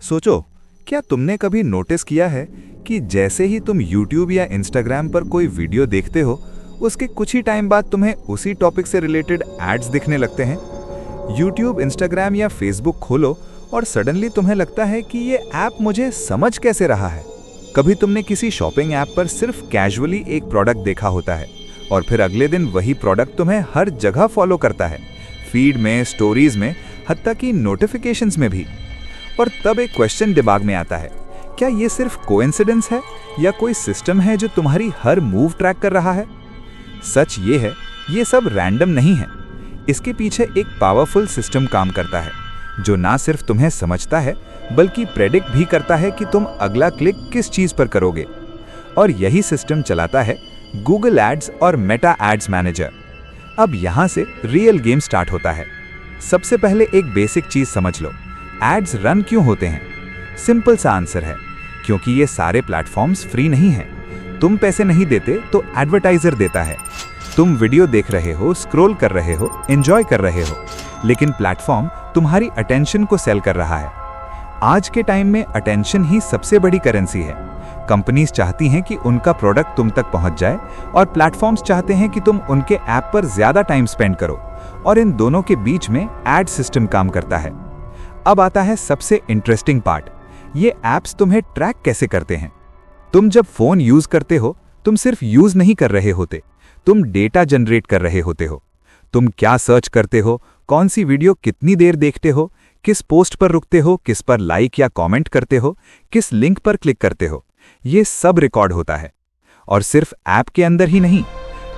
सोचो, क्या तुमने कभी नोटिस किया है कि जैसे ही तुम YouTube या Instagram पर कोई वीडियो देखते हो, उसके कुछ ही टाइम बाद तुम्हें उसी टॉपिक से रिलेटेड एड्स दिखने लगते हैं। YouTube, Instagram या Facebook खोलो और सडनली तुम्हें लगता है कि ये ऐप मुझे समझ कैसे रहा है। कभी तुमने किसी शॉपिंग ऐप पर सिर्फ कैजुअली एक प्रोडक्ट देखा होता है और फिर अगले दिन वही प्रोडक्ट तुम्हें हर जगह फॉलो करता है, फीड में, स्टोरीज में, हत्ता कि नोटिफिकेशंस में भी। और तब एक क्वेश्चन दिमाग में आता है, क्या ये सिर्फ कोइंसिडेंस है या कोई सिस्टम है जो तुम्हारी हर मूव ट्रैक कर रहा है? सच ये है, ये सब रैंडम नहीं है। इसके पीछे एक पावरफुल सिस्टम काम करता है जो ना सिर्फ तुम्हें समझता है बल्कि प्रेडिक्ट भी करता है कि तुम अगला क्लिक किस चीज पर करोगे। और यही सिस्टम चलाता है गूगल एड्स और मेटा एड्स मैनेजर। अब यहां से रियल गेम स्टार्ट होता है। सबसे पहले एक बेसिक चीज समझ लो, एड्स रन क्यों होते हैं? सिंपल सा आंसर है, क्योंकि ये सारे प्लेटफॉर्म्स फ्री नहीं हैं। तुम पैसे नहीं देते तो एडवर्टाइजर देता है। तुम वीडियो देख रहे हो, स्क्रॉल कर रहे हो, एंजॉय कर रहे हो, लेकिन प्लेटफॉर्म तुम्हारी अटेंशन को सेल कर रहा है। आज के टाइम में अटेंशन ही सबसे बड़ी करेंसी है। कंपनीज चाहती हैं कि उनका प्रोडक्ट तुम तक पहुंच जाए और प्लेटफॉर्म्स चाहते हैं कि तुम उनके ऐप पर ज्यादा टाइम स्पेंड करो, और इन दोनों के बीच में एड सिस्टम काम करता है। अब आता है सबसे इंटरेस्टिंग पार्ट, ये एप्स तुम्हें ट्रैक कैसे करते हैं। तुम जब फोन यूज करते हो, तुम सिर्फ यूज नहीं कर रहे होते, तुम डेटा जनरेट कर रहे होते हो। तुम क्या सर्च करते हो, कौन सी वीडियो कितनी देर देखते हो, किस पोस्ट पर रुकते हो, किस पर लाइक या कमेंट करते हो, किस लिंक पर क्लिक करते हो, ये सब रिकॉर्ड होता है। और सिर्फ ऐप के अंदर ही नहीं,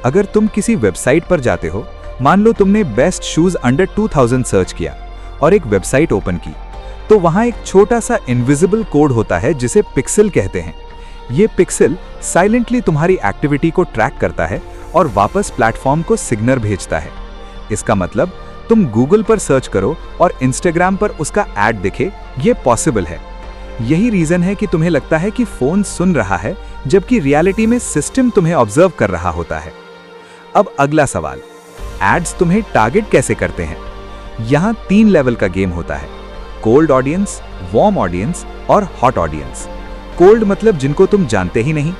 अगर तुम किसी वेबसाइट पर जाते हो, मान लो तुमने बेस्ट शूज अंडर 2000 सर्च किया और एक वेबसाइट ओपन की, तो वहां एक छोटा सा इनविजिबल कोड होता है जिसे पिक्सल कहते हैं। ये पिक्सल साइलेंटली तुम्हारी एक्टिविटी को ट्रैक करता है और वापस प्लेटफॉर्म को सिग्नल भेजता है। इसका मतलब तुम गूगल पर सर्च करो और इंस्टाग्राम पर उसका ऐड दिखे, ये पॉसिबल है। यही रीजन है कि तुम्हें लगता है कि फोन सुन रहा है, जबकि रियलिटी में सिस्टम तुम्हें ऑब्जर्व कर रहा होता है। अब अगला सवाल, एड्स तुम्हें टारगेट कैसे करते हैं? यहां 3 लेवल का गेम होता है, कोल्ड ऑडियंस, वार्म ऑडियंस और हॉट ऑडियंस। कोल्ड मतलब जिनको तुम जानते ही नहीं,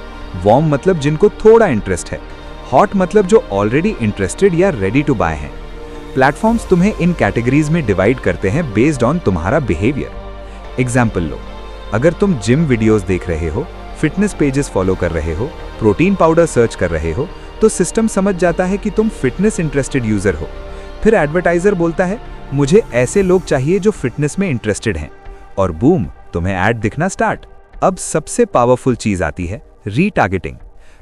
वार्म मतलब जिनको थोड़ा इंटरेस्ट है, हॉट मतलब जो ऑलरेडी इंटरेस्टेड या रेडी टू बाय हैं। प्लेटफॉर्म्स तुम्हें इन कैटेगरीज में डिवाइड करते हैं बेस्ड ऑन तुम्हारा बिहेवियर। एग्जाम्पल लो, अगर तुम जिम वीडियोस देख रहे हो, फिटनेस पेजेस फॉलो कर रहे हो, प्रोटीन पाउडर सर्च कर रहे हो, तो सिस्टम समझ जाता है कि तुम फिटनेस इंटरेस्टेड यूजर हो। फिर एडवर्टाइजर बोलता है, मुझे ऐसे लोग चाहिए जो फिटनेस में इंटरेस्टेड हैं, और बूम, तुम्हें ऐड दिखना स्टार्ट। अब सबसे पावरफुल चीज आती है, रीटारगेटिंग।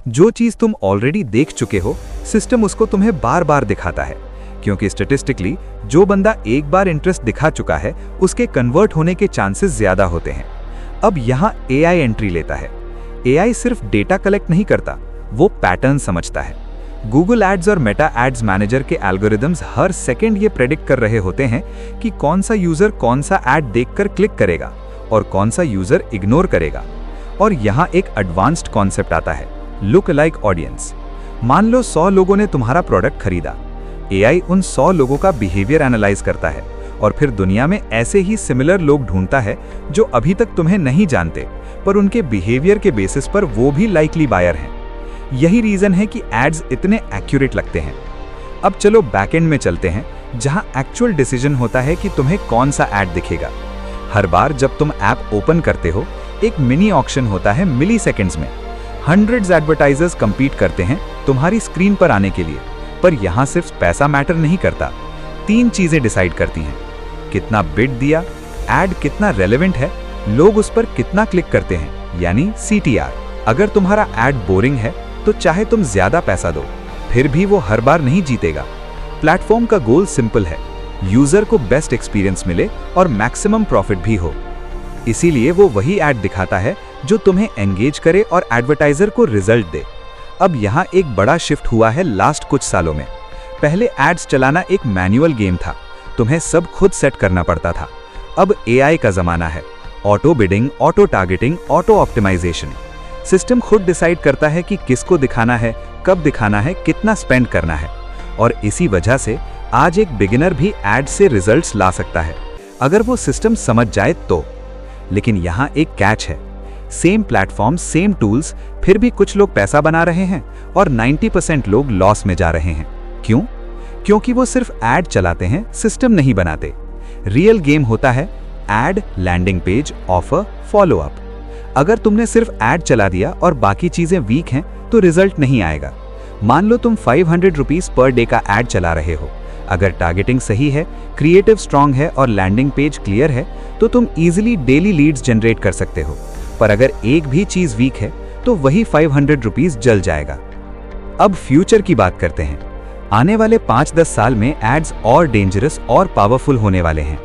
जो चीज तुम ऑलरेडी देख चुके हो, सिस्टम उसको तुम्हें बार बार दिखाता है, क्योंकि स्टैटिस्टिकली जो बंदा एक बार इंटरेस्ट दिखा चुका है, उसके कन्वर्ट होने के चांसेस ज्यादा होते हैं। अब यहाँ AI एंट्री लेता है। AI सिर्फ डेटा कलेक्ट नहीं करता, वो पैटर्न समझता है। गूगल एड्स और मेटा एड्स मैनेजर के एल्गोरिदम्स हर सेकंड ये प्रेडिक्ट कर रहे होते हैं कि कौन सा यूजर कौन सा ऐड देखकर क्लिक करेगा और कौन सा यूजर इग्नोर करेगा। और यहाँ एक एडवांस्ड कॉन्सेप्ट आता है, लुक अलाइक ऑडियंस। मान लो 100 लोगों ने तुम्हारा प्रोडक्ट खरीदा। AI उन 100 लोगों का बिहेवियर एनालाइज करता है और फिर दुनिया में ऐसे ही सिमिलर लोग ढूंढता है जो अभी तक तुम्हें नहीं जानते, पर उनके बिहेवियर के बेसिस पर वो भी लाइकली बायर हैं। यही रीजन है कि एड्स इतने एक्यूरेट लगते हैं। अब चलो बैकएंड में चलते हैं, जहां एक्चुअल डिसीजन होता है कि तुम्हें कौन सा ऐड दिखेगा। हर बार जब तुम ऐप ओपन करते हो, एक मिनी ऑक्शन होता है मिली सेकेंड्स में। हंड्रेड्स एडवर्टाइजर्स कंपीट करते हैं तुम्हारी स्क्रीन पर आने के लिए, पर यहाँ सिर्फ पैसा मैटर नहीं करता। 3 चीजें डिसाइड करती हैं, कितना बिड दिया, ऐड कितना रेलेवेंट है, लोग उस पर कितना क्लिक करते हैं, यानी CTR। अगर तुम्हारा ऐड बोरिंग है तो चाहे तुम ज्यादा पैसा दो, फिर भी वो हर बार नहीं जीतेगा। प्लेटफॉर्म का गोल सिंपल है, यूजर को बेस्ट एक्सपीरियंस मिले और मैक्सिमम प्रॉफिट भी हो। इसीलिए वो वही ऐड दिखाता है जो तुम्हें एंगेज करे और एडवर्टाइजर को रिजल्ट दे। अब यहाँ एक बड़ा शिफ्ट हुआ है लास्ट कुछ सालों में। पहले एड्स चलाना एक मैनुअल गेम था, तुम्हें सब खुद सेट करना पड़ता था। अब AI का जमाना है, auto bidding, auto targeting, auto optimisation. System खुद डिसाइड करता है कि किसको दिखाना है, कब दिखाना है, कितना स्पेंड करना है। और इसी वजह से आज एक बिगिनर भी एड से रिजल्ट्स ला सकता है, अगर वो सिस्टम समझ जाए तो। लेकिन यहाँ एक कैच है। सेम प्लेटफॉर्म, सेम टूल्स, फिर भी कुछ लोग पैसा बना रहे हैं और 90% लोग लॉस में जा रहे हैं। क्यों? क्योंकि वो सिर्फ ऐड चलाते हैं, सिस्टम नहीं बनाते। रियल गेम होता है ad, landing page, offer, follow up. अगर तुमने सिर्फ ऐड चला दिया और बाकी चीजें वीक हैं तो रिजल्ट नहीं आएगा। मान लो तुम 500 रुपीज पर डे का ऐड चला रहे हो। अगर टारगेटिंग सही है, क्रिएटिव स्ट्रांग है और लैंडिंग पेज क्लियर है तो तुम इजीली डेली लीड्स जनरेट कर सकते हो। पर अगर एक भी चीज वीक है तो वही 500 रुपीज जल जाएगा। अब फ्यूचर की बात करते हैं। आने वाले 5-10 साल में एड्स और डेंजरस और पावरफुल होने वाले हैं।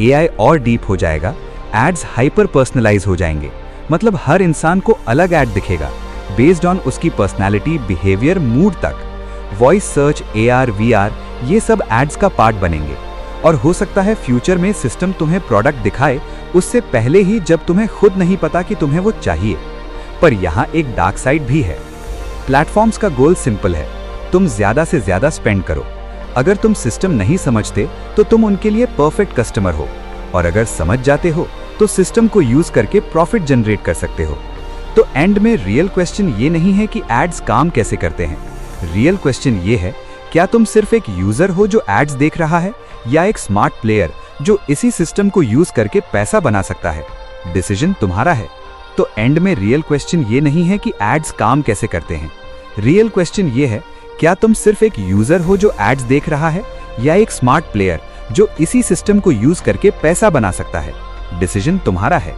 एआई और डीप हो जाएगा, एड्स हाइपर पर्सनलाइज हो जाएंगे। मतलब हर इंसान को अलग ऐड दिखेगा बेस्ड ऑन उसकी पर्सनालिटी, बिहेवियर, मूड तक। वॉइस सर्च, एआर, वीआर, ये सब एड्स का पार्ट बनेंगे। और हो सकता है फ्यूचर में सिस्टम तुम्हें प्रोडक्ट दिखाए उससे पहले ही, जब तुम्हें खुद नहीं पता कि तुम्हें वो चाहिए। पर यहाँ एक डार्क साइड भी है। प्लेटफॉर्म्स का गोल सिंपल है, तुम ज्यादा से ज्यादा स्पेंड करो। अगर तुम सिस्टम नहीं समझते तो तुम उनके लिए परफेक्ट कस्टमर हो, और अगर समझ जाते हो तो सिस्टम को यूज करके प्रॉफिट जनरेट कर सकते हो। तो एंड में रियल क्वेश्चन ये नहीं है कि एड्स काम कैसे करते हैं। रियल क्वेश्चन ये है, क्या तुम सिर्फ एक यूजर हो जो एड्स देख रहा है, या एक स्मार्ट प्लेयर जो इसी सिस्टम को यूज करके पैसा बना सकता है? डिसीजन तुम्हारा है। तो एंड में रियल क्वेश्चन ये नहीं है कि एड्स काम कैसे करते हैं। रियल क्वेश्चन ये है, क्या तुम सिर्फ एक यूजर हो जो एड्स देख रहा है, या एक स्मार्ट प्लेयर जो इसी सिस्टम को यूज करके पैसा बना सकता है? डिसीजन तुम्हारा है।